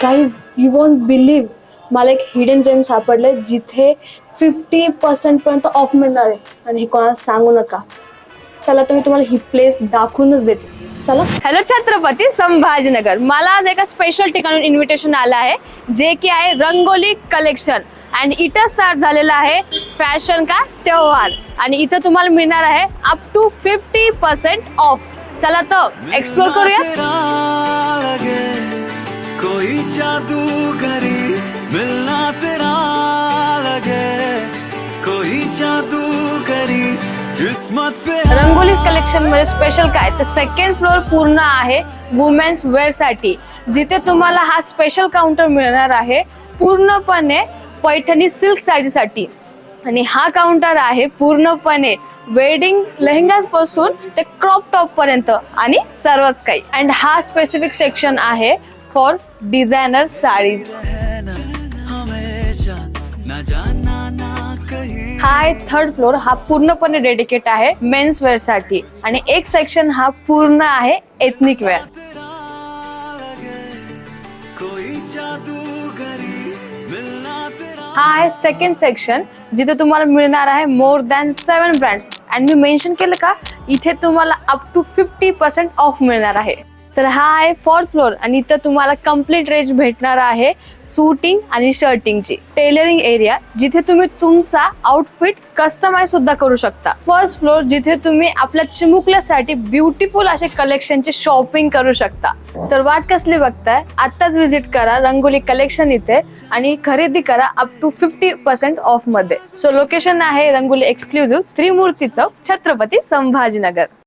Guys you want believe, मला एक hidden जेम सापडले जिथे 50% पर्यंत ऑफ मिळणार आहे आणि हे कोणाला सांगू नका. चला तर मी तुम्हाला ही प्लेस दाखवूनच देते. चला. हॅलो छत्रपती संभाजीनगर. मला आज एका स्पेशल ठिकाणून इन्व्हिटेशन आलं आहे जे की आहे रंगोली कलेक्शन. आणि इथं स्टार्ट झालेला आहे फॅशन का त्योहार आणि इथं तुम्हाला मिळणार आहे अप टू 50% ऑफ. चला तर एक्सप्लोर करूया. कोई जादूगरी मिलना तेरा लगे, कोई जादूगरी किस्मत पे. रंगोली कलेक्शन मध्ये स्पेशल काय तर सेकंड फ्लोर पूर्ण आहे वुमेन्स वेअर साठी, जिथे तुम्हाला हा स्पेशल काउंटर मिळणार आहे पूर्णपणे पैठणी सिल्क साडीसाठी. आणि हा काउंटर आहे पूर्णपणे वेडिंग लेहंगास पासून ते क्रॉप टॉप पर्यंत आणि सर्वच काही. अँड हा स्पेसिफिक सेक्शन आहे फॉर डिझायनर साडीज. हा आहे थर्ड फ्लोर. हा पूर्णपणे डेडिकेट आहे मेन्स वेअर साठी आणि एक सेक्शन हा पूर्ण आहे एथनिक वेअर. हा आहे सेकंड सेक्शन जिथे तुम्हाला मिळणार आहे more than 7 brands. And me mention केलं का इथे तुम्हाला अप टू 50% ऑफ मिळणार आहे. तर हा आहे फोर्थ फ्लोर आणि इथं तुम्हाला कम्प्लीट रेंज भेटणार आहे सूटिंग आणि शर्टिंगची. टेलरिंग एरिया जिथे तुम्ही तुमचा आउटफिट कस्टमाइज सुद्धा करू शकता. फर्स्ट फ्लोर जिथे तुम्ही आपल्या चिमुकल्यासाठी ब्युटिफुल असे कलेक्शनची शॉपिंग करू शकता. तर वाट कसली बघताय, आत्ताच विजिट करा रंगोली कलेक्शन इथे आणि खरेदी करा अप टू 50% ऑफ मध्ये. सो लोकेशन आहे रंगोली एक्सक्लुझिव्ह त्रिमूर्ती चौक, छत्रपती संभाजीनगर.